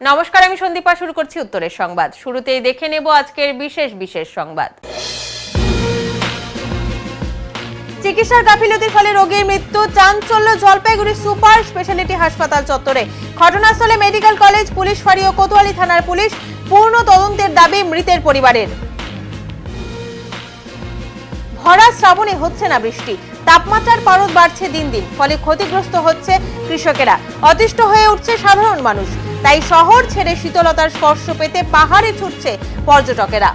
নমস্কার, আমি সন্দীপা। শুরু করছি উত্তরের সংবাদ। শুরুতেই দেখে নেব আজকের বিশেষ সংবাদ। চিকিৎসার গাফিলতির ফলে রোগীর মৃত্যু, চাঞ্চল্য জলপাইগুড়ি সুপার স্পেশালিটি হাসপাতাল চত্বরে। ঘটনাস্থলে মেডিকেল কলেজ, পুলিশ ফাঁড়ি ও কোতোয়ালি থানার পুলিশ। পূর্ণ তদন্তের দাবি মৃতের পরিবারের। ভরা শ্রাবণে হচ্ছে না বৃষ্টি, তাপমাত্রার পারদ বাড়ছে দিন দিন, ফলে ক্ষতিগ্রস্ত হচ্ছে কৃষকেরা, অতিষ্ঠ হয়ে উঠছে সাধারণ মানুষ। তাই শহর ছেড়ে শীতলতার স্পর্শ পেতে পাহাড়ে ছুটছে পর্যটকেরা।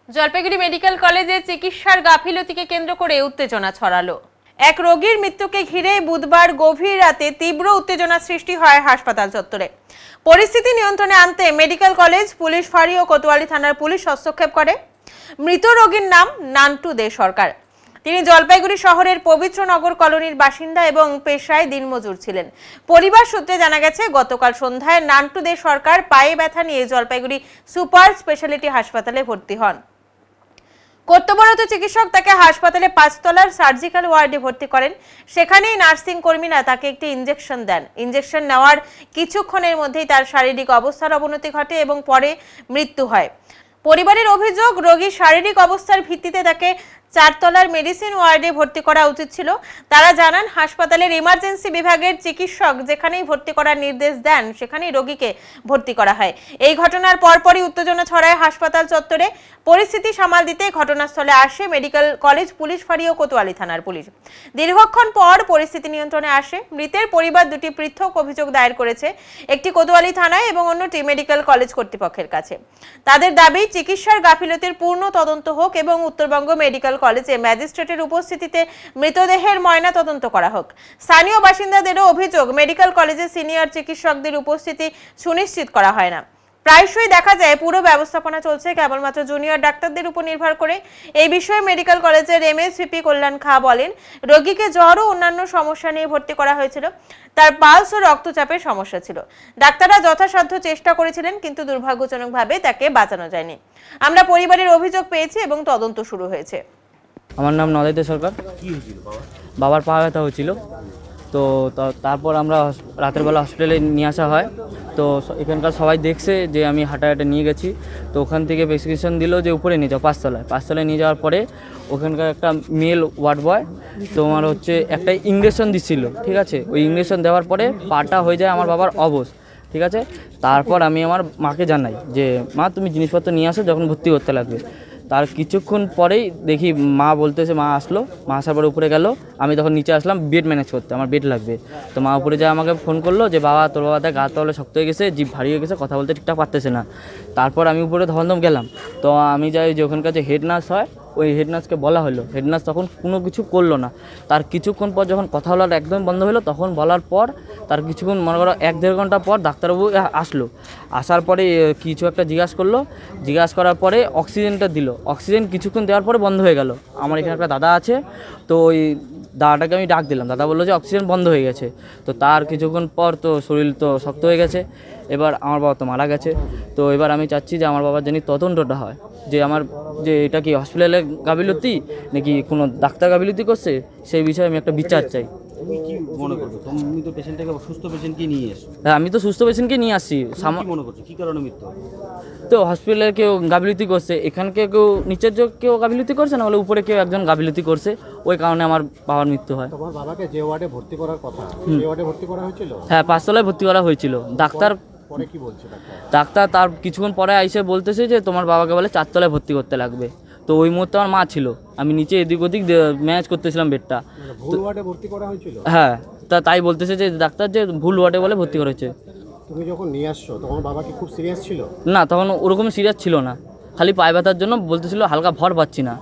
জলপাইগুড়ি মেডিকেল কলেজে চিকিৎসার গাফিলতিকে কেন্দ্র করে উত্তেজনা ছড়ালো। এক রোগীর মৃত্যুকে ঘিরে বুধবার গভীর রাতে তীব্র উত্তেজনা সৃষ্টি হয় হাসপাতাল চত্বরে। পরিস্থিতি নিয়ন্ত্রণে আনতে মেডিকেল কলেজ, পুলিশ ফাঁড়ি ও কোতোয়ালি থানার পুলিশ হস্তক্ষেপ করে। মৃত রোগীর নাম নান্টু দে সরকার। তিনি জলপাইগুড়ি শহরের পবিত্রনগর কলোনির বাসিন্দা এবং পেশায় দিনমজুর ছিলেন। পরিবার সূত্রে জানা গেছে, গতকাল সন্ধ্যায় নান্টু দে সরকার পায়ে ব্যথা নিয়ে জলপাইগুড়ি সুপার স্পেশালিটি হাসপাতালে ভর্তি হন। কর্তব্যরত চিকিৎসক তাকে হাসপাতালে 5 তলার সার্জিক্যাল ওয়ার্ডে ভর্তি করেন। সেখানেই নার্সিং কর্মীরা তাকে একটি ইনজেকশন দেন। ইনজেকশন নেওয়ার কিছুক্ষণের মধ্যেই তার শারীরিক অবস্থার অবনতি ঘটে এবং পরে মৃত্যু হয়। পরিবারের অভিযোগ, রোগীর শারীরিক অবস্থার ভিত্তিতে তাকে 4 তলার মেডিসিন ওয়ার্ডে ভর্তি করা উচিত ছিল। তারা জানান, হাসপাতালের ইমার্জেন্সি বিভাগের চিকিৎসক যেখানেই ভর্তি করার নির্দেশ দেন সেখানেই রোগীকে ভর্তি করা হয়। এই ঘটনার পরপরই উত্তেজনা ছড়ায় হাসপাতাল চত্বরে। পরিস্থিতি সামাল দিতে ঘটনাস্থলে আসে মেডিকেল কলেজ, পুলিশ ফাঁড়ি ও কোতোয়ালি থানার পুলিশ। দীর্ঘক্ষণ পর পরিস্থিতি নিয়ন্ত্রণে আসে। মৃতের পরিবার দুটি পৃথক অভিযোগ দায়ের করেছে, একটি কোতোয়ালি থানায় এবং অন্যটি মেডিকেল কলেজ কর্তৃপক্ষের কাছে। তাদের দাবি, চিকিৎসার গাফিলতির পূর্ণ তদন্ত হোক এবং উত্তরবঙ্গ মেডিকেল কলেজে ম্যাজিস্ট্রেটের উপস্থিতিতে মৃতদেহের ময়না তদন্ত করা হোক। স্থানীয় বাসিন্দাদেরও অভিযোগ, মেডিকেল কলেজে সিনিয়র চিকিৎসকদের উপস্থিতি সুনিশ্চিত করা হয় না। প্রায়শই দেখা যায় পুরো ব্যবস্থাপনা চলছে কেবলমাত্র জুনিয়র ডাক্তারদের উপর নির্ভর করে। এই বিষয়ে মেডিকেল কলেজের এমএসভিপি কল্যাণ খা বলেন, রোগীকে জ্বর ও অন্যান্য সমস্যা নিয়ে ভর্তি করা হয়েছিল। তার পালস ও রক্তচাপের সমস্যা ছিল। ডাক্তাররা যথাসাধ্য চেষ্টা করেছিলেন, কিন্তু দুর্ভাগ্যজনকভাবে তাকে বাঁচানো যায়নি। আমরা পরিবারের অভিযোগ পেয়েছি এবং তদন্ত শুরু হয়েছে। আমার নাম নদয় দে সরকার। কি হয়েছিল বাবার পা ব্যথা হয়েছিল, তো তারপর আমরা রাতের বেলা হসপিটালে নিয়ে আসা হয়। তো এখানকার সবাই দেখছে যে আমি হাঁটা নিয়ে গেছি। তো ওখান থেকে প্রেসক্রিপশন দিল যে উপরে নিয়ে যাও, 5 তলায় নিয়ে যাওয়ার পরে ওখানকার একটা মেল ওয়ার্ড বয় তোমার একটা ইঞ্জেকশন দিচ্ছিল, ঠিক আছে। ওই ইঞ্জেকশন দেওয়ার পরে পাটা হয়ে যায় আমার বাবার অবশ, ঠিক আছে। তারপর আমি আমার মাকে জানাই যে মা, তুমি জিনিসপত্র নিয়ে আসো, যখন ভর্তি করতে লাগবে। তার কিছুক্ষণ পরেই দেখি মা বলতেছে, মা আসলো, মা আসার পরে উপরে গেল। আমি তখন নিচে আসলাম বেড ম্যানেজ করতে, আমার বেড লাগবে। তো মা উপরে যায় আমাকে ফোন করলো যে বাবা, তোর বাবা গা তলে শক্ত হয়ে গেছে, জিভ ভারী হয়ে গেছে, কথা বলতে ঠিকঠাক পারতেছে না। তারপর আমি উপরে ধমধম গেলাম। তো আমি যাই যে ওখানকার যে হেড নার্স হয়, ওই হেড নার্সকে বলা হলো। হেড নার্স তখন কোনো কিছু করলো না। তার কিছুক্ষণ পর যখন কথা বলার একদম বন্ধ হলো, তখন বলার পর তার কিছুক্ষণ, মনে করো 1-1.5 ঘন্টা পর ডাক্তারবাবু আসলো। আসার পরে কিছু একটা জিজ্ঞাসা করার পরে অক্সিজেনটা দিল। অক্সিজেন কিছুক্ষণ দেওয়ার পরে বন্ধ হয়ে গেল। আমার এখানে একটা দাদা আছে, তো ওই দাদাটাকে আমি ডাক দিলাম। দাদা বললো যে অক্সিজেন বন্ধ হয়ে গেছে। তো তার কিছুক্ষণ পর তো শরীর তো শক্ত হয়ে গেছে। এবার আমার বাবা তো মারা গেছে। তো এবার আমি চাচ্ছি যে আমার বাবার জানি তদন্তটা হয়, যে আমার যে এটা কি হসপিটালে গাফিলতি নাকি কোনো ডাক্তার গাফিলতি করছে, সেই বিষয়ে আমি একটা বিচার চাই। তুমি কি মনে করছো? তুমি তো পেশেন্টটাকে, সুস্থ পেশেন্টকে নিয়ে এসো। হ্যাঁ, আমি তো সুস্থ পেশেন্টকে নিয়ে আসছি। কি মনে করছো, কি কারণে মৃত্যু? তো হসপিটালে কেউ গাফিলতি করছে, এখানকে কেউ নিচের কেউ গাফিলতি করছে, না হলে উপরে কেউ একজন গাফিলতি করছে, ওই কারণে আমার বাবার মৃত্যু হয়। তোমার বাবাকে যে ওয়ার্ডে ভর্তি করার কথা, সেই ওয়ার্ডে ভর্তি করা হয়েছিল? হ্যাঁ, 5 তলায় ভর্তি করা হয়েছিল। ডাক্তার পরে কি বলছে ডাক্তার তার কিছুক্ষণ পরে আইসে বলতেছে যে তোমার বাবাকে বলে 4 তলায় ভর্তি করতে লাগবে। তো ওই মুহূর্তে আমার মা ছিল, আমি নিচে এদিক ওদিক ম্যানেজ করতেছিলাম বেডটা। ভুল ওয়ার্ডে ভর্তি করা হয়েছিল? হ্যাঁ, তাই বলতেছে যে ডাক্তার যে ভুল ওয়ার্ডে বলে ভর্তি করেছে। তুমি যখন নিয়ে আসছো তখন বাবা কি খুব সিরিয়াস ছিল? না, তখন ওরকম সিরিয়াস ছিল না, খালি পায়ে ব্যথার জন্য বলতেছিল, হালকা ভর পাচ্ছি না।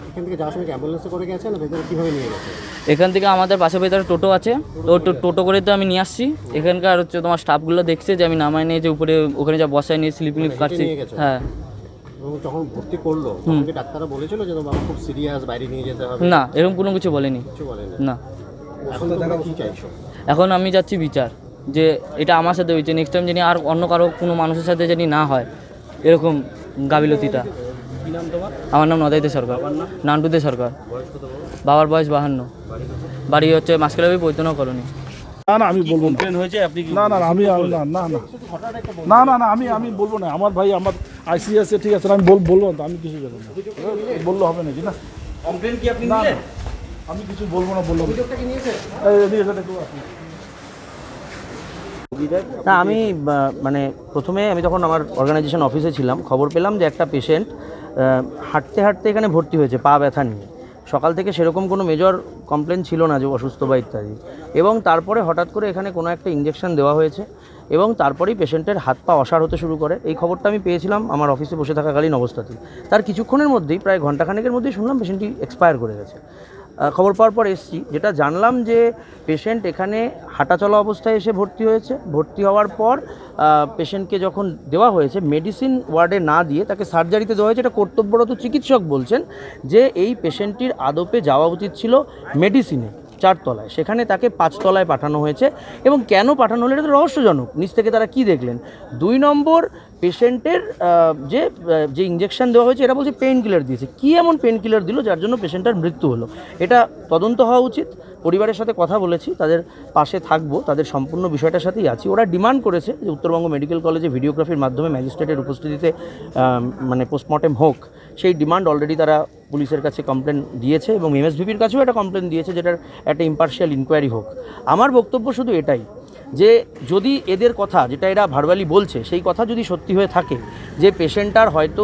এখান থেকে যাওয়ার সময় অ্যাম্বুলেন্সে করে গেছে না ভেতরে কীভাবে নিয়ে গেছে? এখান থেকে আমাদের পাশে ভেতরে টোটো আছে, তো টোটো করে তো আমি নিয়ে আসছি। এখানকার তোমার স্টাফগুলো দেখছে যে আমি নামাই নিয়ে যে উপরে ওখানে যা বসায় নিয়ে স্লিপিং কাটছি। হ্যাঁ, এবং যখন ভর্তি করলো তখন কি ডাক্তাররা বলেছিল যে তোমার বাবা খুব সিরিয়াস, বাইরে নিয়ে যেতে হবে? না, এরকম কোনো কিছু বলেনি। কিছু বলেনি? না। এখন তোমরা কি চাইছো? এখন আমি চাচ্ছি বিচার, যে এটা আমার সাথে হয়েছে, নেক্সট টাইম জানি আর অন্য কারো কোনো মানুষের সাথে জানি না হয়। এরকম গাফিলতিটা। কি নাম তোমার? আমার নাম নদাইতে সরকার, নান্টুদে সরকার। বয়স কত বড়? বাবার বয়স 52, বাড়ি হচ্ছে মাসকালাবি বৈদ্যনাথ কলোনি। না না আমি বলবো না, কমপ্লেন হয়েছে আপনি কি না না না, আমি না না না না না না আমি বলবো না। আমার ভাই আমার ICS ঠিক আছে, আমি বলবো না, আমি কিছু জানি না, বললে হবে নাকি না? কমপ্লেন কি আপনি না নিলেন? আমি কিছু বলবো না, বলবো না আমি মানে প্রথমে আমি তখন আমার অর্গানাইজেশন অফিসে ছিলাম, খবর পেলাম যে একটা পেশেন্ট হাঁটতে হাঁটতে এখানে ভর্তি হয়েছে পা ব্যথা নিয়ে। সকাল থেকে সেরকম কোনো মেজর কমপ্লেন ছিল না যে অসুস্থ বা ইত্যাদি, এবং তারপরে হঠাৎ করে এখানে কোনো একটা ইঞ্জেকশন দেওয়া হয়েছে এবং তারপরেই পেশেন্টের হাত পা অসাড় হতে শুরু করে। এই খবরটা আমি পেয়েছিলাম আমার অফিসে বসে থাকাকালীন অবস্থাতেই। তার কিছুক্ষণের মধ্যেই, প্রায় ঘন্টাখানেকের মধ্যেই শুনলাম পেশেন্টটি এক্সপায়ার করে গেছে। খবর পাওয়ার পর এসেছি, যেটা জানলাম যে পেশেন্ট এখানে হাঁটাচলা অবস্থায় এসে ভর্তি হয়েছে। ভর্তি হওয়ার পর পেশেন্টকে যখন দেওয়া হয়েছে মেডিসিন ওয়ার্ডে না দিয়ে তাকে সার্জারিতে দেওয়া হয়েছে। এটা কর্তব্যরত চিকিৎসক বলছেন যে এই পেশেন্টটির আদপে যাওয়া উচিত ছিল মেডিসিনে 4 তলায়, সেখানে তাকে 5 তলায় পাঠানো হয়েছে। এবং কেন পাঠানো হলো এটা তো রহস্যজনক, নিচ থেকে তারা কি দেখলেন। 2 নম্বর, পেশেন্টের যে ইঞ্জেকশন দেওয়া হয়েছে এটা বলছে পেইন কিলার দিয়েছে। কী এমন পেইন কিলার দিল যার জন্য পেশেন্টের মৃত্যু হলো, এটা তদন্ত হওয়া উচিত। পরিবারের সাথে কথা বলেছি, তাদের পাশে থাকবো, তাদের সম্পূর্ণ বিষয়টার সাথেই আছি। ওরা ডিমান্ড করেছে যে উত্তরবঙ্গ মেডিকেল কলেজে ভিডিওগ্রাফির মাধ্যমে ম্যাজিস্ট্রেটের উপস্থিতিতে মানে পোস্টমর্টেম হোক। সেই ডিমান্ড অলরেডি তারা পুলিশের কাছে কমপ্লেন দিয়েছে এবং MSVPর কাছেও একটা কমপ্লেন দিয়েছে, যেটার একটা ইম্পার্শিয়াল ইনকোয়ারি হোক। আমার বক্তব্য শুধু এটাই যে যদি এদের কথা, যেটা এরা ভার্বালি বলছে, সেই কথা যদি সত্যি হয়ে থাকে যে পেশেন্টটার হয়তো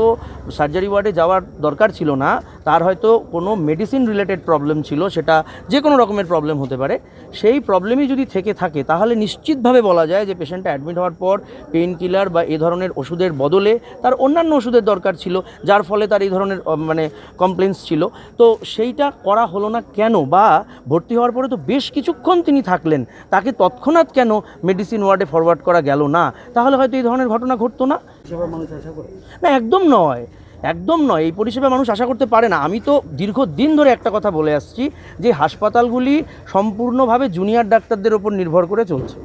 সার্জারি ওয়ার্ডে যাওয়ার দরকার ছিল না, তার হয়তো কোনো মেডিসিন রিলেটেড প্রবলেম ছিল, সেটা যে কোনো রকমের প্রবলেম হতে পারে, সেই প্রবলেমই যদি থেকে থাকে তাহলে নিশ্চিতভাবে বলা যায় যে পেশেন্টটা অ্যাডমিট হওয়ার পর পেইন কিলার বা এ ধরনের ওষুধের বদলে তার অন্যান্য ওষুধের দরকার ছিল, যার ফলে তার এই ধরনের মানে কমপ্লেন্স ছিল। তো সেইটা করা হলো না কেন? বা ভর্তি হওয়ার পরে তো বেশ কিছুক্ষণ তিনি থাকলেন, তাকে তৎক্ষণাৎ কেন মেডিসিন ওয়ার্ডে ফরওয়ার্ড করা গেল না? তাহলে হয়তো এই ধরনের ঘটনা ঘটতো না। না, একদম নয়, একদম নয়। এই পরিষেবা মানুষ আশা করতে পারে না। আমি তো দীর্ঘদিন ধরে একটা কথা বলে আসছি যে হাসপাতালগুলি সম্পূর্ণভাবে জুনিয়র ডাক্তারদের ওপর নির্ভর করে চলছে।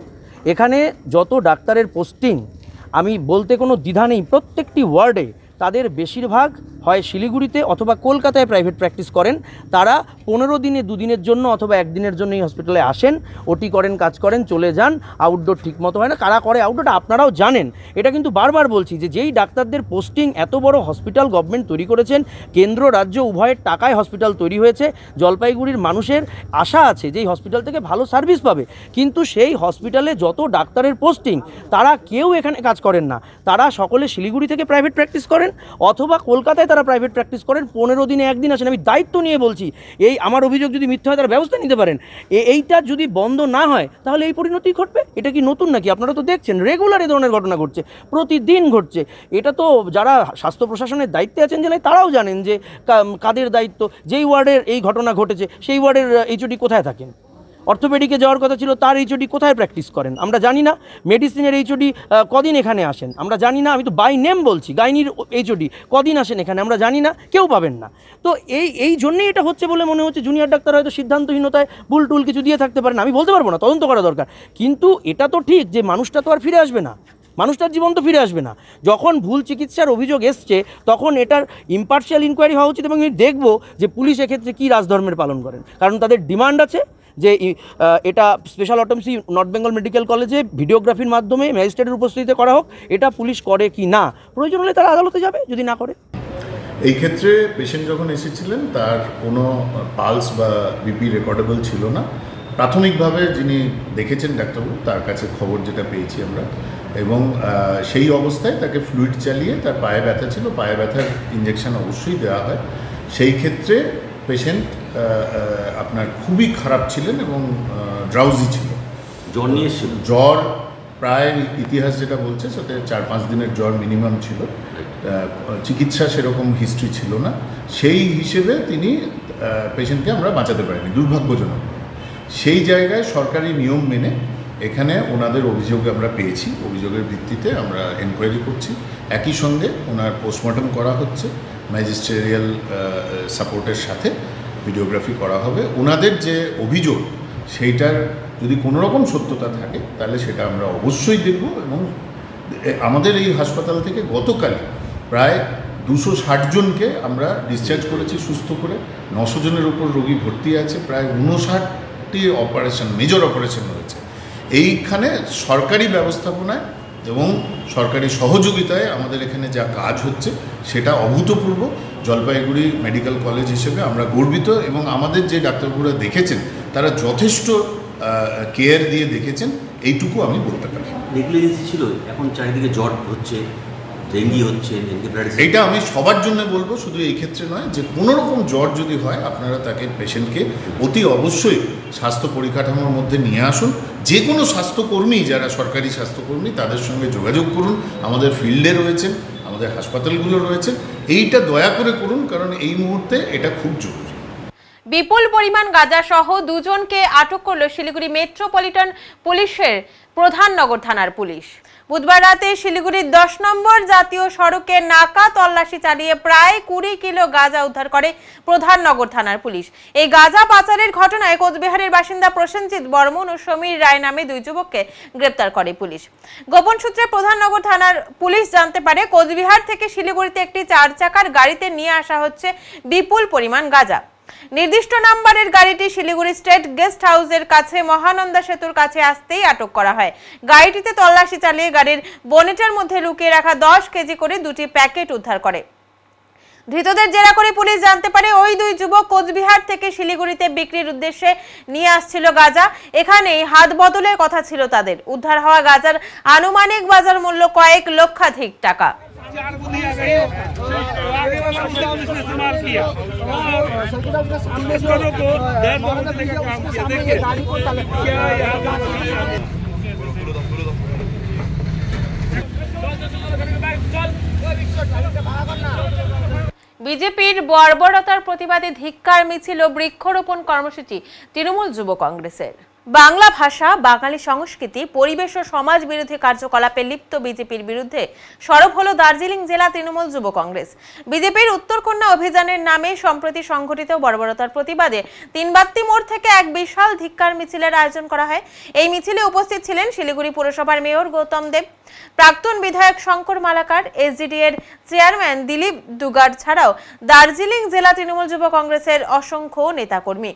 এখানে যত ডাক্তারের পোস্টিং, আমি বলতে কোনো দ্বিধা নেই, প্রত্যেকটি ওয়ার্ডে তাদের বেশিরভাগ হয় শিলিগুড়িতে অথবা কলকাতায় প্রাইভেট প্র্যাকটিস করেন। তারা 15 দিনে 2 দিনের জন্য অথবা 1 দিনের জন্য এই হসপিটালে আসেন, ওটি করেন, কাজ করেন, চলে যান। আউটডোর ঠিকমতো হয় না। কারা করে আউটডোরটা আপনারাও জানেন। এটা কিন্তু বারবার বলছি যে যেই ডাক্তারদের পোস্টিং, এত বড় হসপিটাল গভর্নমেন্ট তৈরি করেছেন, কেন্দ্র রাজ্য উভয়ের টাকায় হসপিটাল তৈরি হয়েছে। জলপাইগুড়ির মানুষের আশা আছে যে এই হসপিটাল থেকে ভালো সার্ভিস পাবে, কিন্তু সেই হসপিটালে যত ডাক্তারের পোস্টিং তারা কেউ এখানে কাজ করেন না। তারা সকলে শিলিগুড়ি থেকে প্রাইভেট প্র্যাকটিস করেন অথবা কলকাতায় তারা প্রাইভেট প্র্যাকটিস করেন। 15 দিনে 1 দিন আসেন। আমি দায়িত্ব নিয়ে বলছি, এই আমার অভিযোগ যদি মিথ্যা হয় তারা ব্যবস্থা নিতে পারেন। এইটা যদি বন্ধ না হয় তাহলে এই পরিণতি ঘটবে। এটা কি নতুন নাকি? আপনারা তো দেখছেন রেগুলার এই ধরনের ঘটনা ঘটছে, প্রতিদিন ঘটছে। এটা তো যারা স্বাস্থ্য প্রশাসনের দায়িত্বে আছেন জেলায় তারাও জানেন যে কাদের দায়িত্ব। যেই ওয়ার্ডের এই ঘটনা ঘটেছে সেই ওয়ার্ডের HOD কোথায় থাকেন? অর্থোপেডিকে যাওয়ার কথা ছিল, তার HOD কোথায় প্র্যাকটিস করেন আমরা জানি না। মেডিসিনের HOD কদিন এখানে আসেন আমরা জানি না। আমি তো বাই নেম বলছি, গাইনির HOD কদিন আসেন এখানে আমরা জানি না, কেউ পাবেন না। তো এই জন্যেই এটা হচ্ছে বলে মনে হচ্ছে। জুনিয়র ডাক্তার হয়তো সিদ্ধান্তহীনতায় ভুল টুল কিছু দিয়ে থাকতে পারেন, আমি বলতে পারবো না, তদন্ত করা দরকার। কিন্তু এটা তো ঠিক যে মানুষটা তো আর ফিরে আসবে না, মানুষটার জীবন তো ফিরে আসবে না। যখন ভুল চিকিৎসার অভিযোগ এসছে তখন এটার ইম্পার্শিয়াল ইনকোয়ারি হওয়া উচিত। এবং আমি দেখবো যে পুলিশ এক্ষেত্রে কী রাজধর্মের পালন করেন, কারণ তাদের ডিমান্ড আছে যে এটা special autopsy north Bengal medical কলেজে ভিডিওগ্রাফির মাধ্যমে ম্যাজিস্ট্রেটের উপস্থিতিতে করা হোক। এটা পুলিশ করে কি না, প্রয়োজন হলে তারা আদালতে যাবে, যদি না করে। এই ক্ষেত্রে পেশেন্ট যখন এসেছিলেন তার কোনো পালস বা বিপি রেকর্ডেবল ছিল না। প্রাথমিকভাবে যিনি দেখেছেন ডাক্তারবাবু, তার কাছে খবর যেটা পেয়েছি আমরা, এবং সেই অবস্থায় তাকে ফ্লুইড চালিয়ে, তার পায়ে ব্যথা ছিল, পায়ে ব্যথার ইঞ্জেকশন অবশ্যই দেওয়া হয়। সেই ক্ষেত্রে পেশেন্ট আপনার খুবই খারাপ ছিলেন এবং ড্রাউজি ছিল। জ্বর নিয়ে এসেছিল? জ্বর প্রায় ইতিহাস যেটা বলছে সাথে 4-5 দিনের জ্বর মিনিমাম ছিল। চিকিৎসা সেরকম হিস্ট্রি ছিল না। সেই হিসেবে তিনি পেশেন্টকে আমরা বাঁচাতে পারিনি, দুর্ভাগ্যজনক। সেই জায়গায় সরকারি নিয়ম মেনে এখানে ওনাদের অভিযোগ আমরা পেয়েছি, অভিযোগের ভিত্তিতে আমরা এনকোয়ারি করছি। একই সঙ্গে ওনার পোস্টমর্টম করা হচ্ছে, ম্যাজিস্ট্রেরিয়াল সাপোর্টের সাথে ভিডিওগ্রাফি করা হবে। ওনাদের যে অভিযোগ সেইটার যদি কোনো রকম সত্যতা থাকে তাহলে সেটা আমরা অবশ্যই দেখব। এবং আমাদের এই হাসপাতাল থেকে গতকাল প্রায় 260 জনকে আমরা ডিসচার্জ করেছি সুস্থ করে, 900 জনের উপর রোগী ভর্তি আছে, প্রায় 59টি অপারেশন, মেজর অপারেশন হয়েছে। এইখানে সরকারি ব্যবস্থাপনায় এবং সরকারি সহযোগিতায় আমাদের এখানে যা কাজ হচ্ছে সেটা অভূতপূর্ব। জলপাইগুড়ি মেডিকেল কলেজ হিসেবে আমরা গর্বিত, এবং আমাদের যে ডাক্তারবাবুরা দেখেছেন তারা যথেষ্ট কেয়ার দিয়ে দেখেছেন, এইটুকু আমি বলতে পারি। নেগলিজেন্সি ছিল, এখন চারিদিকে জ্বর হচ্ছে, ডেঙ্গি হচ্ছে, এইটা আমি সবার জন্য বলবো, শুধু এই ক্ষেত্রে নয়, যে কোনো রকম জ্বর যদি হয় আপনারা তাকে পেশেন্টকে অতি অবশ্যই স্বাস্থ্য পরিকাঠামোর মধ্যে নিয়ে আসুন। যে কোনো স্বাস্থ্যকর্মী, যারা সরকারি স্বাস্থ্যকর্মী, তাদের সঙ্গে যোগাযোগ করুন। আমাদের ফিল্ডে রয়েছেন, আমাদের হাসপাতালগুলো রয়েছে, এইটা দয়া করে করুন, কারণ এই মুহূর্তে এটা খুব জরুরি। বিপুল পরিমাণ গাঁজা সহ 2 জনকে আটক করল শিলিগুড়ি মেট্রোপলিটন পুলিশের প্রধাননগর থানার পুলিশ। বুধবার রাতে শিলিগুড়ির 10 নম্বর জাতীয় সড়কে নাকা তল্লাশি চালিয়ে প্রায় 20 কিলো গাঁজা উদ্ধার করে প্রধাননগর থানার পুলিশ। এই গাঁজা পাচারের ঘটনায় কোচবিহারের বাসিন্দা প্রসেনজিৎ বর্মন ও সমীর রায় নামে 2 যুবককে গ্রেপ্তার করে পুলিশ। গোপন সূত্রে প্রধাননগর থানার পুলিশ জানতে পারে, কোচবিহার থেকে শিলিগুড়িতে একটি 4 চাকার গাড়িতে নিয়ে আসা হচ্ছে বিপুল পরিমাণ গাঁজা। নির্দিষ্ট নাম্বারের গাড়িটি শিলিগুড়ি স্টেট গেস্ট হাউসের কাছে মহানন্দা সেতুর কাছে আসতেই আটক করা হয়। গাড়িটিতে তল্লাশি চালিয়ে গাড়ির বনেটের মধ্যে লুকিয়ে রাখা 10 কেজি করে 2টি প্যাকেট উদ্ধার করে। ধৃতদের জেরা করে পুলিশ জানতে পারে, ওই 2 যুবক কোচবিহার থেকে শিলিগুড়িতে বিক্রির উদ্দেশ্যে নিয়ে আসছিল গাঁজা। এখানেই হাত বদলের কথা ছিল তাদের। উদ্ধার হওয়া গাঁজার আনুমানিক বাজার মূল্য কয়েক লক্ষাধিক টাকা। বিজেপির বর্বরতার প্রতিবাদে ধিক্কার মিছিল ও বৃক্ষরোপণ কর্মসূচি তৃণমূল যুব কংগ্রেসের। বাংলা ভাষা, বাঙালি সংস্কৃতি, পরিবেশ ও সমাজ বিরোধী কার্যকলাপে লিপ্ত বিজেপির বিরুদ্ধে সরব হলো দার্জিলিং জেলা তৃণমূল যুব কংগ্রেস। বিজেপির উত্তরকন্যা অভিযানের নামে সম্প্রতি সংঘটিত বর্বরতার প্রতিবাদে 3 বাত্তি মোড় থেকে এক বিশাল ধিক্কার মিছিলের আয়োজন করা হয়। এই মিছিলে উপস্থিত ছিলেন শিলিগুড়ি পুরসভার মেয়র গৌতম দেব, প্রাক্তন বিধায়ক শঙ্কর মালাকার, এসডিডি এর চেয়ারম্যান দিলীপ দুগার ছাড়াও দার্জিলিং জেলা তৃণমূল যুব কংগ্রেসের অসংখ্য নেতাকর্মী।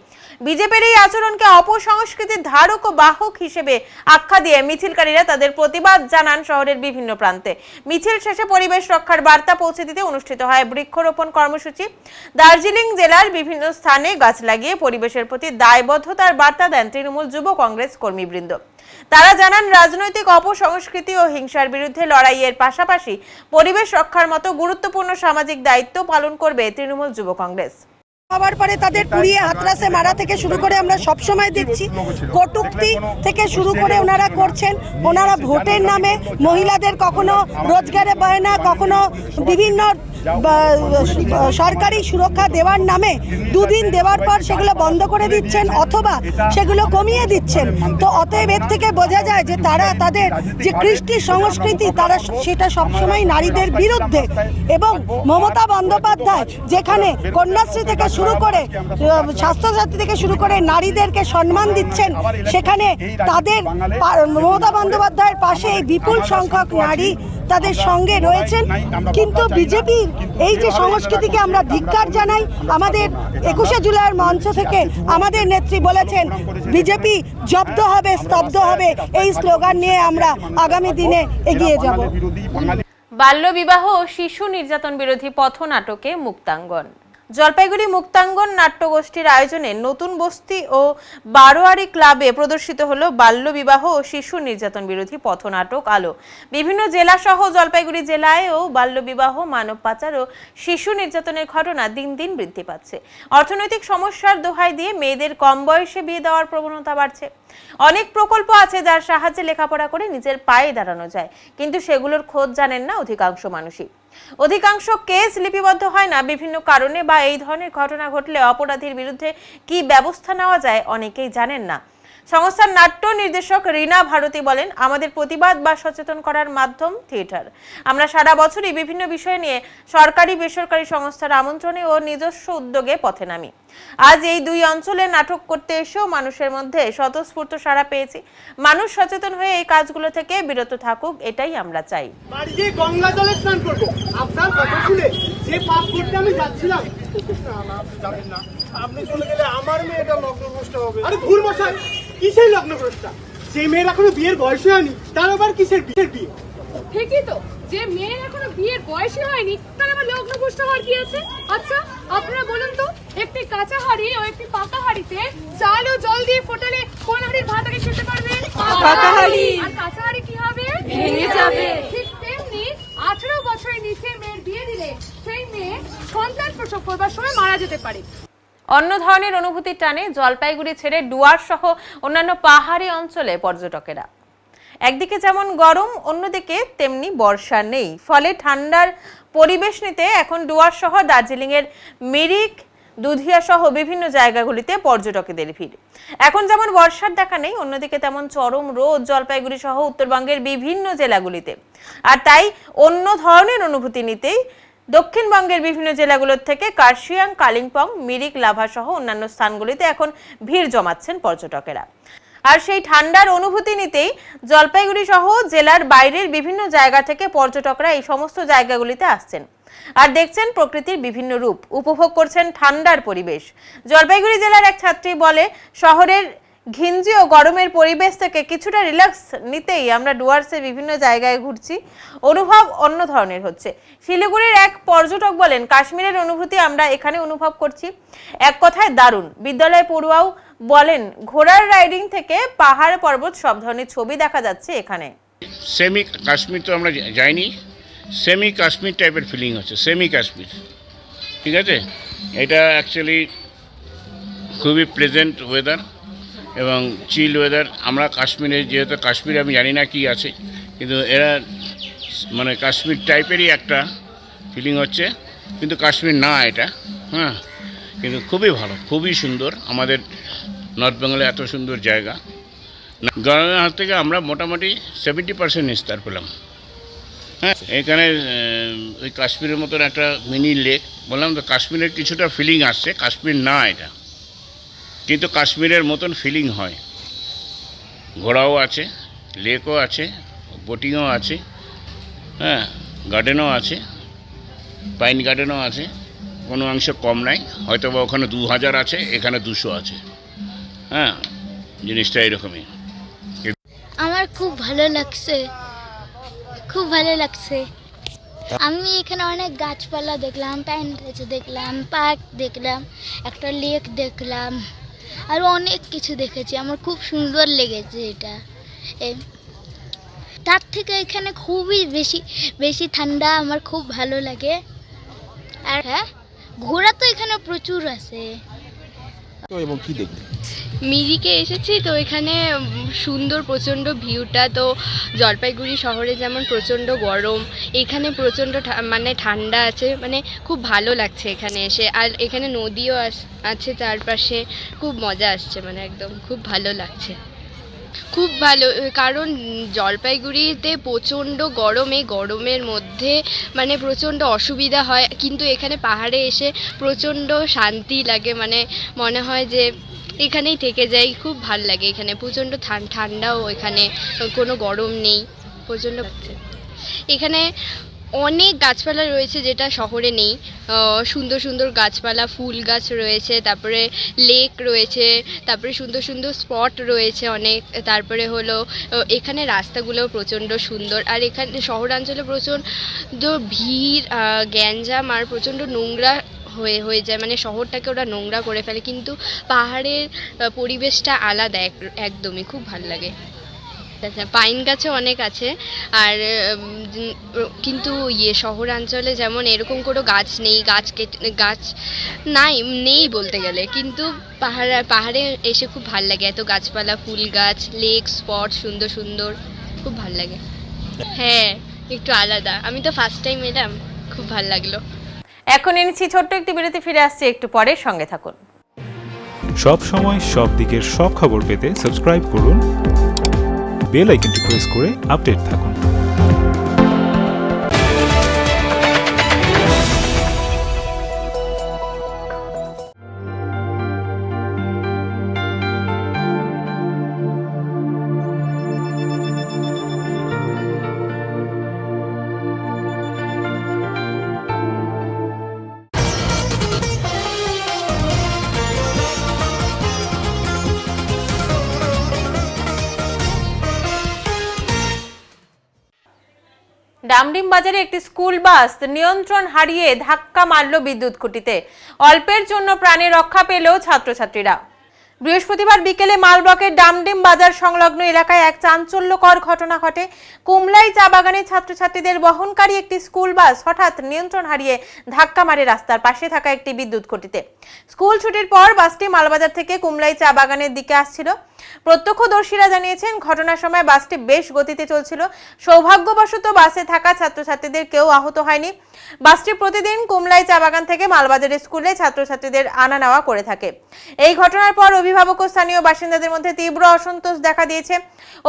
বিজেপির এই আচরণকে অপসংস্কৃতির ধারক ও বাহক হিসেবে আখ্যা দিয়ে মিছিলকারীরা তাদের প্রতিবাদ জানান শহরের বিভিন্ন প্রান্তে। মিছিল শেষে পরিবেশ রক্ষার বার্তা পৌঁছে দিতে অনুষ্ঠিত হয় বৃক্ষরোপণ কর্মসূচি। দার্জিলিং জেলার বিভিন্ন স্থানে গাছ লাগিয়ে পরিবেশের প্রতি দায়বদ্ধতার বার্তা দেন তৃণমূল যুব কংগ্রেস কর্মীবৃন্দ। তারা জানান, রাজনৈতিক অপসংস্কৃতি ও হিংসার বিরুদ্ধে লড়াইয়ের পাশাপাশি পরিবেশ রক্ষার মতো গুরুত্বপূর্ণ সামাজিক দায়িত্ব পালন করবে তৃণমূল যুব কংগ্রেস। হওয়ার পরে তাদের পুড়িয়ে হাতরাসে মারা থেকে শুরু করে আমরা সব সময় দেখছি, কটূক্তি থেকে শুরু করে ওনারা করছেন। ওনারা ভোটের নামে মহিলাদের কখনো রোজগারে বায়না, কখনো বিভিন্ন সরকারি সুরক্ষা দেওয়ার নামে 2 দিন দেওয়ার পর সেগুলো বন্ধ করে দিচ্ছেন অথবা সেগুলো কমিয়ে দিচ্ছেন। তো অতএব এর থেকে বোঝা যায় যে তারা তাদের যে কৃষ্টি সংস্কৃতি, তারা সেটা সবসময় নারীদের বিরুদ্ধে। এবং মমতা বন্দ্যোপাধ্যায় যেখানে কন্যাশ্রী থেকে শুরু করে স্বাস্থ্যসাথী থেকে শুরু করে নারীদেরকে সম্মান দিচ্ছেন, সেখানে তাদের মমতা বন্দ্যোপাধ্যায়ের পাশে এই বিপুল সংখ্যক নারী তাদের সঙ্গে রয়েছেন। কিন্তু বিজেপির এই যে সংস্কৃতিকে আমরা ধিক্কার জানাই। আমাদের 21শে জুলাইয়ের মঞ্চ থেকে আমাদের নেত্রী বলেছেন, বিজেপি জব্দ হবে, স্তব্ধ হবে, এই স্লোগান নিয়ে আমরা আগামী দিনে এগিয়ে যাব। বাল্যবিবাহ ও শিশু নির্যাতন বিরোধী পথনাটকে মুক্তাঙ্গন। জলপাইগুড়ি মুক্তাঙ্গন নাট্যগোষ্ঠীর আয়োজনে নতুন বস্তি ও বারোয়ারি ক্লাবে প্রদর্শিত হলো বাল্যবিবাহ ও শিশু নির্যাতন বিরোধী পথনাটক আলো। বিভিন্ন জেলা সহ জলপাইগুড়ি জেলায়ও বাল্যবিবাহ, মানব পাচার ও শিশু নির্যাতনের ঘটনা দিন দিন বৃদ্ধি পাচ্ছে। অর্থনৈতিক সমস্যার দোহাই দিয়ে মেয়েদের কম বয়সে বিয়ে দেওয়ার প্রবণতা বাড়ছে। অনেক প্রকল্প আছে যার সাহায্যে লেখাপড়া করে নিজের পায়ে দাঁড়ানো যায়, কিন্তু সেগুলোর খোঁজ জানেন না অধিকাংশ মানুষই। অধিকাংশ কেস লিপিবদ্ধ হয় না বিভিন্ন কারণে, বা এই ধরনের ঘটনা ঘটলে অপরাধীর বিরুদ্ধে কি ব্যবস্থা নেওয়া যায় অনেকেই জানেন না। সংস্থার নাট্য নির্দেশক রীনা ভারতী বলেন, আমাদের প্রতিবাদ বা সচেতন করার মাধ্যম থিয়েটার। আমরা সারা বছরই বিভিন্ন বিষয় নিয়ে সরকারি বেসরকারি সংস্থার আমন্ত্রণে ও নিজস্ব উদ্যোগে পথে নামি। আজ এই দুই অঞ্চলে নাটক করতে এসেও মানুষের মধ্যে স্বতঃস্ফূর্ত সাড়া পেয়েছি। মানুষ সচেতন হয়ে এই কাজগুলো থেকে বিরত থাকুক, এটাই আমরা চাই। বাড়িতে গঙ্গা জলে স্নান করবো, আপনার কথা শুনে যে পাপ করতে আমি যাচ্ছিলাম, যাবেন না, আপনি চলে গেলে আমার মেয়েটা লগ্নভ্রষ্ট হবে। আরে ভুল মশাই, কিসের লগ্নভ্রষ্টা? যে মেয়ের এখনো বিয়ের বয়স হয়নি তার আবার কিসের বিয়ে? ঠিকই তো, যে মেয়ের এখনো বিয়ের বয়সই হয়নি তার আবার লগ্নভ্রষ্ট হওয়ার কি আছে? আচ্ছা আপনারা বলুন তো, একটি কাঁচা হাঁড়ি ও একটি পাকা হাঁড়িতে চাল ও জল দিয়ে ফোটালে কোন হাঁড়ির ভাত আগে খেতে পারবে? পাকা হাঁড়ি। আর কাঁচা হাঁড়ি কি হবে? ভেঙে যাবে। ঠিক তেমনি 18 বছরের নিচে মেয়ের বিয়ে দিলে সেই মেয়ে সন্তান প্রসব করবার সময় মারা যেতে পারে। অন্য ধরনের অনুভূতির টানে জলপাইগুড়ি ছেড়ে ডুয়ার্স সহ অন্যান্য পাহাড়ি অঞ্চলে পর্যটকেরা। একদিকে যেমন গরম, অন্যদিকে তেমনি বর্ষা নেই, ফলে ঠান্ডার পরিবেশ নিতে এখন ডুয়ার্স সহ দার্জিলিং এর মিরিক, দুধিয়া সহ বিভিন্ন জায়গাগুলিতে পর্যটকদের ভিড়। এখন যেমন বর্ষার দেখা নেই, অন্যদিকে তেমন চরম রোদ জলপাইগুড়ি সহ উত্তরবঙ্গের বিভিন্ন জেলাগুলিতে। আর তাই অন্য ধরনের অনুভূতি নিতেই দক্ষিণবঙ্গের বিভিন্ন জেলাগুলোর থেকে কার্শিয়াং, কালিম্পং, মিরিক, লাভা সহ অন্যান্য স্থানগুলিতে এখন ভিড় জমাচ্ছেন পর্যটকেরা। আর সেই ঠান্ডার অনুভূতি নিতেই জলপাইগুড়ি সহ জেলার বাইরের বিভিন্ন জায়গা থেকে পর্যটকরা এই সমস্ত জায়গাগুলিতে আসছেন আর দেখছেন প্রকৃতির বিভিন্ন রূপ, উপভোগ করছেন ঠান্ডার পরিবেশ। জলপাইগুড়ি জেলার এক ছাত্রী বলে, শহরের ঘিঞ্জি ও গরমের পরিবেশ থেকে কিছুটা রিল্যাক্স নিতেই আমরা ডুয়ার্সের বিভিন্ন জায়গায় ঘুরছি, অনুভব অন্য ধরনের হচ্ছে। শিলিগুড়ির এক পর্যটক বলেন, কাশ্মীরের অনুভূতি আমরা এখানে অনুভব করছি, এক কথায় দারুণ। বিদ্যালয় পড়ুয়াও বলেন, ঘোড়ার রাইডিং থেকে পাহাড় পর্বত সব ধরনের ছবি দেখা যাচ্ছে এখানে। সেমি কাশ্মীর তো আমরা যাইনি, সেমি কাশ্মীর টাইপের ফিলিং হচ্ছে, সেমি কাশ্মীর। ঠিক আছে, এটা অ্যাকচুয়ালি খুবই প্লেজেন্ট ওয়েদার এবং চিল ওয়েদার। আমরা কাশ্মীরে, যেহেতু কাশ্মীরে আমি জানি না কি আছে, কিন্তু এরা মানে কাশ্মীর টাইপেরই একটা ফিলিং হচ্ছে, কিন্তু কাশ্মীর না এটা। হ্যাঁ, কিন্তু খুবই ভালো, খুবই সুন্দর। আমাদের নর্থ বেঙ্গলে এত সুন্দর জায়গা, গরমের হাত থেকে আমরা মোটামুটি 70% নিস্তার পেলাম। হ্যাঁ, এখানে ওই কাশ্মীরের মতন একটা মিনি লেক, বললাম তো কাশ্মীরের কিছুটা ফিলিং আসছে, কাশ্মীর না এটা, কিন্তু কাশ্মীরের মতন ফিলিং হয়। ঘোড়াও আছে, লেকও আছে, বোটিংও আছে, হ্যাঁ, গার্ডেনও আছে, পাইন গার্ডেনও আছে, কোনো অংশ কম নাই। হয়তো বা ওখানে 2000 আছে, এখানে 200 আছে। হ্যাঁ, জিনিসটা এরকমই। আমার খুব ভালো লাগছে, খুব ভালো লাগছে। আমি এখানে অনেক গাছপালা দেখলাম, পাইন গাছ দেখলাম, পার্ক দেখলাম, একটা লেক দেখলাম, আরও অনেক কিছু দেখেছি। আমার খুব সুন্দর লেগেছে এটা। তার থেকে এখানে খুবই বেশি ঠান্ডা, আমার খুব ভালো লাগে। আর হ্যাঁ, ঘোড়া তো এখানে প্রচুর আছে। এবং কি দেখবে? মিরিকে এসেছি তো, এখানে সুন্দর প্রচণ্ড ভিউটা। তো জলপাইগুড়ি শহরে যেমন প্রচণ্ড গরম, এখানে প্রচণ্ড মানে ঠান্ডা আছে, মানে খুব ভালো লাগছে এখানে এসে। আর এখানে নদীও আছে চারপাশে, খুব মজা আসছে, মানে একদম খুব ভালো লাগছে, খুব ভালো। কারণ জলপাইগুড়িতে প্রচণ্ড গরম, এই গরমের মধ্যে মানে প্রচণ্ড অসুবিধা হয়, কিন্তু এখানে পাহাড়ে এসে প্রচণ্ড শান্তি লাগে, মানে মনে হয় যে এখানেই থেকে যাই। খুব ভালো লাগে এখানে, প্রচণ্ড ঠান্ডাও, এখানে কোনো গরম নেই, প্রচণ্ড লাগছে। এখানে অনেক গাছপালা রয়েছে যেটা শহরে নেই, সুন্দর সুন্দর গাছপালা, ফুল গাছ রয়েছে, তারপরে লেক রয়েছে, তারপরে সুন্দর সুন্দর স্পট রয়েছে অনেক। তারপরে হলো এখানে রাস্তাগুলোও প্রচণ্ড সুন্দর। আর এখানে শহরাঞ্চলে প্রচণ্ড ভিড়, গ্যাঞ্জাম আর প্রচণ্ড নোংরা হয়ে যায়, মানে শহরটাকে ওরা নোংরা করে ফেলে, কিন্তু পাহাড়ের পরিবেশটা আলাদা একদমই, খুব ভালো লাগে। আচ্ছা, পাইন গাছও অনেক আছে। আর কিন্তু শহরাঞ্চলে যেমন এরকম কোনো গাছ নেই, গাছ নেই বলতে গেলে, কিন্তু পাহাড়ে এসে খুব ভালো লাগে, এত গাছপালা, ফুল গাছ, লেক, স্পট সুন্দর সুন্দর, খুব ভালো লাগে। হ্যাঁ, একটু আলাদা। আমি তো ফার্স্ট টাইম এলাম, খুব ভালো লাগলো। এখন এনেছি ছোট্ট একটি বিরতি, ফিরে আসছে একটু পরে, সঙ্গে থাকুন। সব সময় সব দিকের সব খবর পেতে সাবস্ক্রাইব করুন, বেল আইকনটি প্রেস করে আপডেট থাকুন। ডামডিম বাজারে একটি স্কুল বাস নিয়ন্ত্রণ হারিয়ে ধাক্কা মারল বিদ্যুৎ খুঁটিতে। অল্পের জন্য প্রাণে রক্ষা পেল ছাত্রছাত্রীরা। বৃহস্পতিবার বিকেলে মালব্লকের ডামডিম বাজার সংলগ্ন এলাকায় এক চাঞ্চল্যকর ঘটনা ঘটে। কুমলাই চা বাগানে ছাত্রছাত্রীদের বহনকারী একটি স্কুল বাস হঠাৎ নিয়ন্ত্রণ হারিয়ে ধাক্কা মারে রাস্তার পাশে থাকা একটি বিদ্যুৎ খুঁটিতে। স্কুল ছুটির পর বাসটি মালবাজার থেকে কুমলাই চা বাগানের দিকে আসছিল। প্রত্যক্ষদর্শীরা জানিয়েছেন ঘটনার সময় বাসটি বেশ গতিতে চলছিল। সৌভাগ্যবশত বাসে থাকা ছাত্রছাত্রীদের কেউ আহত হয়নি। বাসটি প্রতিদিন কুমলাই চা বাগান থেকে মালবাজারের স্কুলে ছাত্রছাত্রীদের আনা নেওয়া করে থাকে। এই ঘটনার পর অভিভাবক ও স্থানীয় বাসিন্দাদের মধ্যে তীব্র অসন্তোষ দেখা দিয়েছে।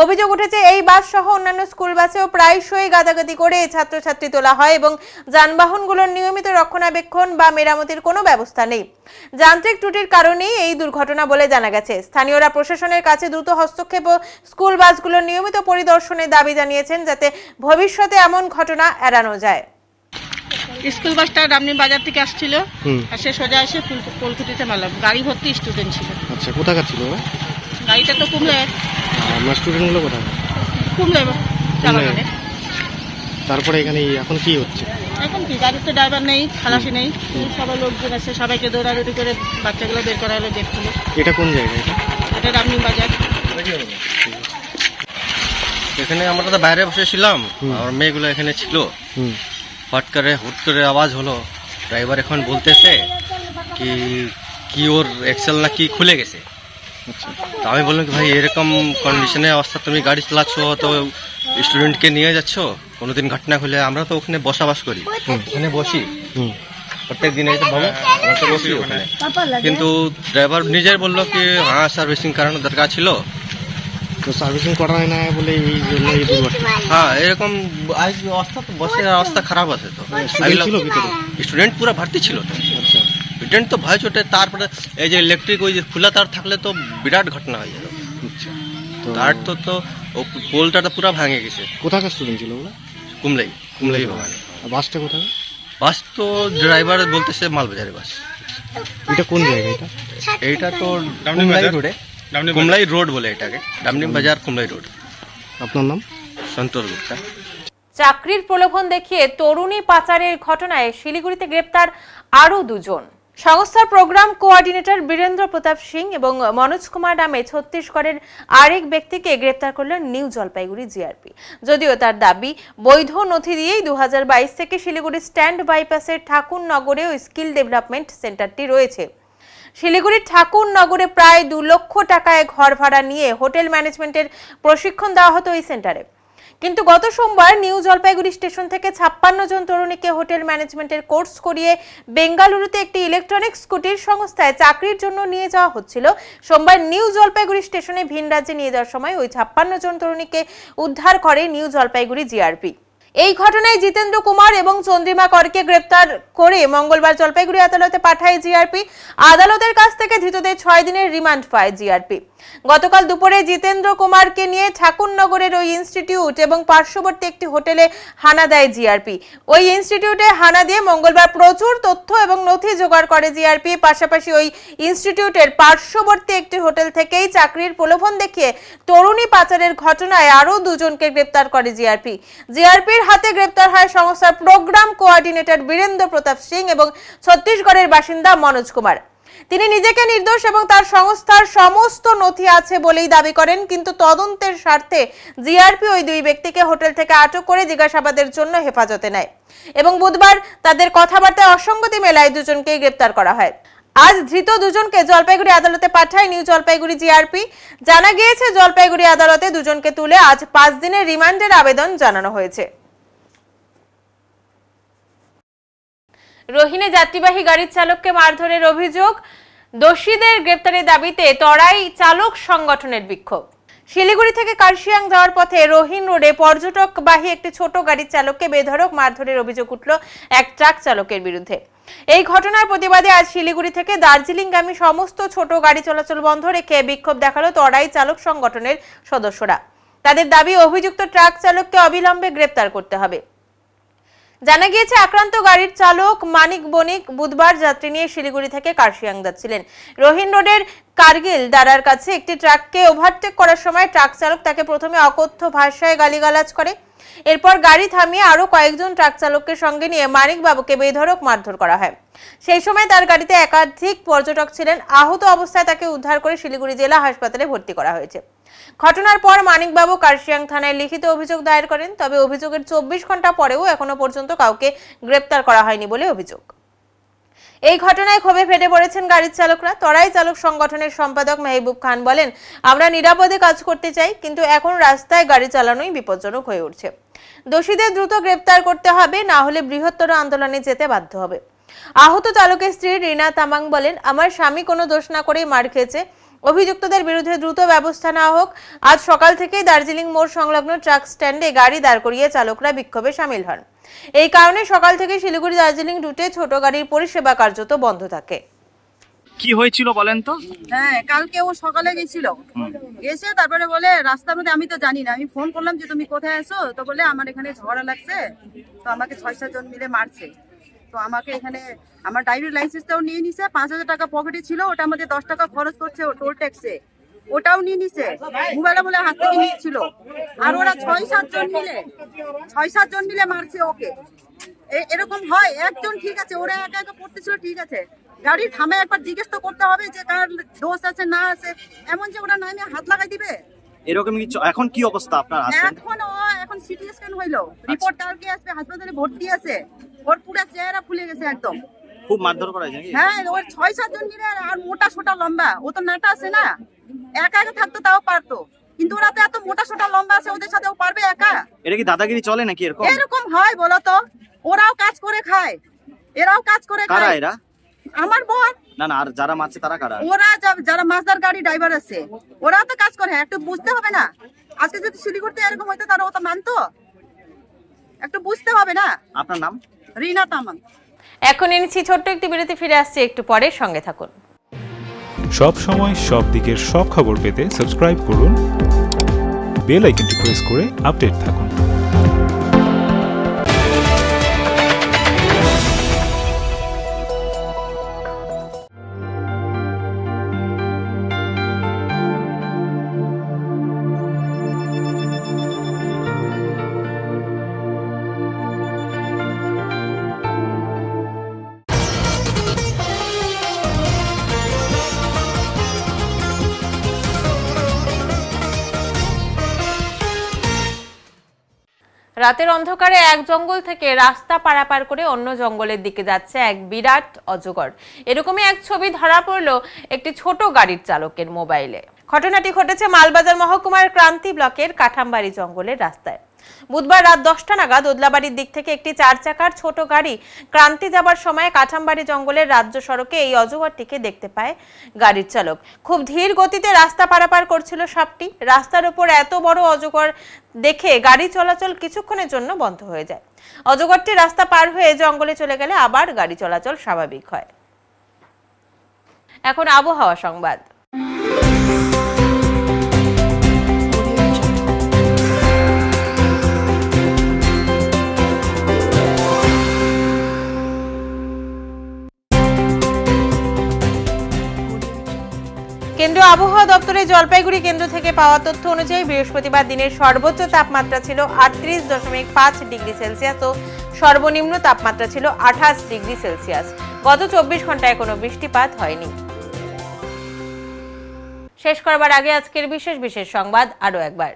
অভিযোগ উঠেছে এই বাস সহ অন্যান্য স্কুল বাসেও প্রায়শই গাদাগাদি করে ছাত্রছাত্রী তোলা হয় এবং যানবাহনগুলোর নিয়মিত রক্ষণাবেক্ষণ বা মেরামতির কোনো ব্যবস্থা নেই। যান্ত্রিক ত্রুটির কারণেই এই দুর্ঘটনা বলে জানা গেছে। স্থানীয়রা প্রশাসনের কাছে দ্রুত হস্তক্ষেপ ও স্কুল বাসগুলোর নিয়মিত পরিদর্শনের দাবি জানিয়েছেন যাতে ভবিষ্যতে এমন ঘটনা এড়ানো যায়। স্কুল বাসটা ডামডিম বাজার থেকে আসছিল আর সে সোজা এসে ফুলকুটিতে মারলাম। গাড়ি ভর্তি স্টুডেন্ট ছিল। আচ্ছা, কোথাকার ছিল ওরা? গাড়িটা তো কুমলায়। আমার স্টুডেন্টগুলো কোথায়? কুমলায় চালাগানে। তারপরে এখানে এখন কি হচ্ছে? এখন কি গাড়ির তো ড্রাইভার নেই, খালাসি নেই, সবাই লোকজন আছে, সবাইকে দৌড়াদৌড়ি করে বাচ্চাগুলো বের করা হলো দেখছিল। এটা কোন জায়গা? এটা ডামডিম বাজার। এখানে আমরা তো বাইরে বসেছিলাম, আমার মেয়েগুলো এখানে ছিল। হুট করে আওয়াজ হলো, ড্রাইভার এখন বলতেছে কি ওর এক্সেল না কি খুলে গেছে। তো আমি বললাম কি ভাই এরকম কন্ডিশনে অবস্থা তুমি গাড়ি চালাচ্ছ, তো স্টুডেন্টকে নিয়ে যাচ্ছ, কোনোদিন ঘটনা হলে আমরা তো ওখানে বসবাস করি, ওখানে বসি প্রত্যেক দিন, বসি ওখানে। কিন্তু ড্রাইভার নিজের বললো কি হ্যাঁ সার্ভিসিং করানোর দরকার ছিল, তো সার্ভিসিং করা হয় না বলে এই জন্য এই দুর্ঘটনা। হ্যাঁ এরকম অবস্থা তো বসের অবস্থা খারাপ আছে। তো স্টুডেন্ট পুরো ভর্তি ছিল। তো আচ্ছা, স্টুডেন্ট তো ভয় চোটে, তারপরে এই যে ইলেকট্রিক ওই যে খোলা তার থাকলে তো বিরাট ঘটনা হয়ে যেত। আচ্ছা, তার তো পোলটা তো পুরো ভাঙে গেছে। কোথাকার স্টুডেন্ট ছিল ওরা? কুমলাই বাগানে। বাসটা কোথায়? বাস তো ড্রাইভার বলতেছে মালবাজারের বাস। এটা কোন জায়গা? এইটা তো কুমলাই রোডে, কুমলাই রোড বলে এটাকে, ডামডিম বাজার কুমলাই রোড। আপনার নাম? সন্তোষ গুপ্তা। চাকরির প্রলোভন দেখিয়ে তরুণী পাচারের ঘটনায় শিলিগুড়িতে গ্রেপ্তার আরও দুজন। সংস্থার প্রোগ্রাম কোঅর্ডিনেটর বীরেন্দ্র প্রতাপ সিং এবং মনোজ কুমার নামে ছত্তিশগড়ের আরেক ব্যক্তিকে গ্রেপ্তার করল নিউ জলপাইগুড়ি জিআরপি। যদিও তার দাবি বৈধ নথি দিয়েই 2022 থেকে শিলিগুড়ি স্ট্যান্ড বাইপাসের ঠাকুরনগরে স্কিল ডেভেলপমেন্ট সেন্টারটি রয়েছে। শিলিগুড়ির ঠাকুরনগরে প্রায় 2 লক্ষ টাকায় ঘর ভাড়া নিয়ে হোটেল ম্যানেজমেন্টের প্রশিক্ষণ দেওয়া হতো এই সেন্টারে। কিন্তু গত সোমবার নিউ জলপাইগুড়ি স্টেশন থেকে 56 জন তরুণীকে হোটেল ম্যানেজমেন্টের কোর্স করিয়ে বেঙ্গালুরুতে একটি ইলেকট্রনিক স্কুটির সংস্থায় চাকরির জন্য নিয়ে যাওয়া হচ্ছিল। সোমবার নিউ জলপাইগুড়ি স্টেশনে ভিন রাজ্যে নিয়ে যাওয়ার সময় ওই 56 জন তরুণীকে উদ্ধার করে নিউ জলপাইগুড়ি জিআরপি। এই ঘটনায় জিতেন্দ্র কুমার এবং চন্দ্রিমা করকে গ্রেপ্তার করে মঙ্গলবার জলপাইগুড়ি আদালতে পাঠায় জিআরপি। আদালতের কাছ থেকে ধৃতদের 6 দিনের রিমান্ড পায় জিআরপি। গতকাল দুপুরে জিতেন্দ্র কুমারকে নিয়ে ঠাকুরনগরের ওই ইনস্টিটিউট এবং পার্শ্ববর্তী একটি হোটেলে হানা দেয় জিআরপি। ওই ইনস্টিটিউটে হানা দিয়ে মঙ্গলবার প্রচুর তথ্য এবং নথি জোগাড় করে জিআরপি। পাশাপাশি ওই ইনস্টিটিউটের পার্শ্ববর্তী একটি হোটেল থেকেই চাকরির প্রলোভন দেখিয়ে তরুণী পাচারের ঘটনায় আরও 2 জনকে গ্রেপ্তার করে জিআরপি। জিআরপির হাতে গ্রেপ্তার হয় সংস্থার প্রোগ্রাম কোঅর্ডিনেটর বীরেন্দ্র প্রতাপ সিং এবং ছত্তিশগড়ের বাসিন্দা মনোজ কুমার। তিনি নিজেকে নির্দোষ এবং তার সংস্থার সমস্ত নথি আছে বলেই দাবি করেন, কিন্তু তদন্তের স্বার্থে জিআরপি ওই 2 ব্যক্তিকে হোটেল থেকে আটক করে জিজ্ঞাসাবাদের জন্য হেফাজতে নেয় এবং বুধবার তাদের কথাবার্তায় অসঙ্গতি মেলায় 2 জনকে গ্রেপ্তার করা হয়। আজ ধৃত 2 জনকে জলপাইগুড়ি আদালতে পাঠায় নিউ জলপাইগুড়ি জিআরপি। জানা গিয়েছে জলপাইগুড়ি আদালতে 2 জনকে তুলে আজ 5 দিনের রিমান্ডের আবেদন জানানো হয়েছে। রোহিণী যাত্রীবাহী গাড়ির চালককে মারধরের অভিযোগ। দোষীদের গ্রেপ্তারের দাবিতে তরাই চালক সংগঠনের বিক্ষোভ। শিলিগুড়ি থেকে কার্শিয়াং যাওয়ার পথে রোহিন রোডে পর্যটকবাহী একটি ছোট গাড়ির চালককে বেধড়ক মারধরের অভিযোগ উঠল এক ট্রাক চালকের বিরুদ্ধে। এই ঘটনার প্রতিবাদে আজ শিলিগুড়ি থেকে দার্জিলিংগামী সমস্ত ছোট গাড়ি চলাচল বন্ধ রেখে বিক্ষোভ দেখালো তরাই চালক সংগঠনের সদস্যরা। তাদের দাবি, অভিযুক্ত ট্রাক চালককে অবিলম্বে গ্রেপ্তার করতে হবে। জানা গিয়েছে, আক্রান্ত গাড়ির চালক মানিক বণিক বুধবার যাত্রী নিয়ে শিলিগুড়ি থেকে কার্শিয়াং যাচ্ছিলেন। রোহিন রোডের কার্গিল দারার কাছে একটি ট্রাককে ওভারটেক করার সময় ট্রাক চালক তাকে প্রথমে অকথ্য ভাষায় গালিগালাজ করে। এরপর গাড়ি থামিয়ে আরো কয়েকজন ট্রাক চালককে সঙ্গে নিয়ে মানিক বাবুকে বেধড়ক মারধর করা হয়। সেই সময় তার গাড়িতে একাধিক পর্যটক ছিলেন। আহত অবস্থায় তাকে উদ্ধার করে শিলিগুড়ি জেলা হাসপাতালে ভর্তি করা হয়েছে। ঘটনার পর মানিকবাবু কার্শিয়াং থানায় লিখিত অভিযোগ দায়ের করেন। তবে অভিযোগের 24 ঘন্টা পরেও এখনো পর্যন্ত কাউকে গ্রেপ্তার করা হয়নি বলে অভিযোগ। এই ঘটনায় ক্ষোভে ফেটে পড়েছেন গাড়ির চালকরা। তরাই চালক সংগঠনের সম্পাদক মেহবুব খান বলেন, আমরা নিরাপদে কাজ করতে চাই, কিন্তু এখন রাস্তায় গাড়ি চালানোই বিপজ্জনক হয়ে উঠছে। দোষীদের দ্রুত গ্রেপ্তার করতে হবে, না হলে বৃহত্তর আন্দোলনে যেতে বাধ্য হবে। আহত চালকের স্ত্রী রিনা তামাং বলেন, আমার স্বামী কোনো দোষ না করেই মার খেয়েছে। অভিযুক্তদের বিরুদ্ধে দ্রুত ব্যবস্থা নেওয়া হোক। আজ সকাল থেকেই দার্জিলিং মোড় সংলগ্ন ট্রাক স্ট্যান্ডে গাড়ি দাঁড় করিয়ে চালকরা বিক্ষোভে সামিল হন। এই কারণে সকাল থেকে শিলিগুড়ি দার্জিলিং রুটে ছোট গাড়ির পরিষেবা কার্যত বন্ধ থাকে। কি হয়েছিল বলেন তো? হ্যাঁ, কালকে ও সকালে গেছিল, এসে তারপরে বলে রাস্তার মধ্যে, আমি তো জানি না, আমি ফোন করলাম যে তুমি কোথায় আছো, তো বলে আমার এখানে ঝগড়া লাগছে, তো আমাকে 6-7 জন মিলে মারছে। তো আমাকে এখানে আমার ড্রাইভিং লাইসেন্সটাও নিয়ে নিছে, 5000 টাকা পকেটে ছিল, ওটার মধ্যে 10 টাকা খরচ করছে ও টোল ট্যাক্সে, ওটাও নিয়ে নিছে। মোবাইলে বলে হাত থেকে নিচ্ছিল। আর ওরা 6-7 জন মিলে মারছে ওকে। এরকম হয়, একজন ঠিক আছে, ওরা একা একা পড়তেছিল ঠিক আছে, গাড়ি থামে একবার জিজ্ঞেস তো করতে হবে যে কার দোষ আছে না আছে। এমন যে ওরা নামে হাত লাগাই দিবে, এরকম কি? এখন কি অবস্থা আপনার হাসবেন্ড? এখন সিটি স্ক্যান হইলো, রিপোর্ট কালকে আসবে, হাসপাতালে ভর্তি আছে। ওর পুরো চেহারা ফুলে গেছে একদম। খুব মারধর করা যায় নাকি? হ্যাঁ, ওর 6-7 জন মিলে, আর মোটা সোটা লম্বা, ও তো নাটা আছে না, একা একা থাকতো তাও পারতো, কিন্তু ওরা তো এত মোটা সোটা লম্বা আছে, ওদের সাথে ও পারবে একা? এটা কি দাদাগিরি চলে নাকি? এরকম হয় বলো তো? ওরাও কাজ করে খায়, এরাও কাজ করে খায়। কারা এরা? আমার বোন। না না, আর যারা মারছে তারা কারা? ওরা যারা মাছদার গাড়ি ড্রাইভার আছে, ওরা তো কাজ করে, একটু বুঝতে হবে না? আজকে যদি শিলিগুড়িতে এরকম হইতো তারা ও তো মানতো, একটু বুঝতে হবে না? আপনার নাম? রিনা তামাং। এখন এনেছি ছোট্ট একটি বিরতি, ফিরে আসছে একটু পরে, সঙ্গে থাকুন। সব সময় সব দিকের সব খবর পেতে সাবস্ক্রাইব করুন, বেল আইকনটি প্রেস করে আপডেট থাকুন। রাতের অন্ধকারে এক জঙ্গল থেকে রাস্তা পারাপার করে অন্য জঙ্গলের দিকে যাচ্ছে এক বিরাট অজগর। এরকমই এক ছবি ধরা পড়লো একটি ছোট গাড়ির চালকের মোবাইলে। ঘটনাটি ঘটেছে মালবাজার মহকুমার ক্রান্তি ব্লকের কাঠামবাড়ি জঙ্গলের রাস্তায়। বুধবার রাত 10টা নাগাদ ওদলাবাড়ির দিক থেকে একটি 4 চাকার ছোট গাড়ি ক্রান্তি যাবার সময় কাঠামবাড়ি জঙ্গলের রাজ্য সড়কে এই অজগরটিকে দেখতে পায় গাড়ির চালক। খুব ধীর গতিতে রাস্তা পারাপার করছিল সাপটি। রাস্তার উপর এত বড় অজগর দেখে গাড়ি চলাচল কিছুক্ষণের জন্য বন্ধ হয়ে যায়। অজগরটি রাস্তা পার হয়ে জঙ্গলে চলে গেলে আবার গাড়ি চলাচল স্বাভাবিক হয়। এখন আবহাওয়া সংবাদ। কেন্দ্রীয় আবহাওয়া দপ্তরের জলপাইগুড়ি কেন্দ্র থেকে পাওয়া তথ্য অনুযায়ী বৃহস্পতিবার দিনের সর্বোচ্চ তাপমাত্রা ছিল 38.5 ডিগ্রি সেলসিয়াস ও সর্বনিম্ন তাপমাত্রা ছিল 28 ডিগ্রি সেলসিয়াস। গত 24 ঘন্টায় কোনো বৃষ্টিপাত হয়নি। শেষ করবার আগে আজকের বিশেষ সংবাদ আরো একবার।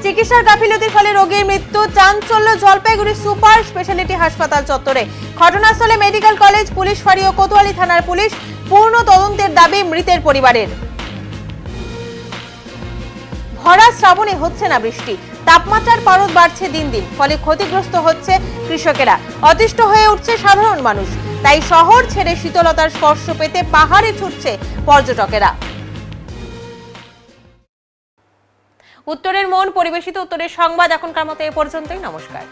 চিকিৎসার গাফিলতির ফলে রোগীর মৃত্যু, চাঞ্চল্য জলপাইগুড়ি সুপার স্পেশালিটি হাসপাতাল চত্বরে। ঘটনাস্থলে মেডিকেল কলেজ, পুলিশ ফাঁড়ি ও কোতোয়ালি থানার পুলিশ। পূর্ণ তদন্তের দাবি মৃতের পরিবারের। ভরা শ্রাবণে হচ্ছে না বৃষ্টি, তাপমাত্রার পারদ বাড়ছে দিন দিন, ফলে ক্ষতিগ্রস্ত হচ্ছে কৃষকেরা, অতিষ্ঠ হয়ে উঠছে সাধারণ মানুষ। তাই শহর ছেড়ে শীতলতার স্পর্শ পেতে পাহাড়ে ছুটছে পর্যটকেরা। উত্তরের মন পরিবেশিত উত্তরের সংবাদ এখনকার মতো এ পর্যন্তই। নমস্কার।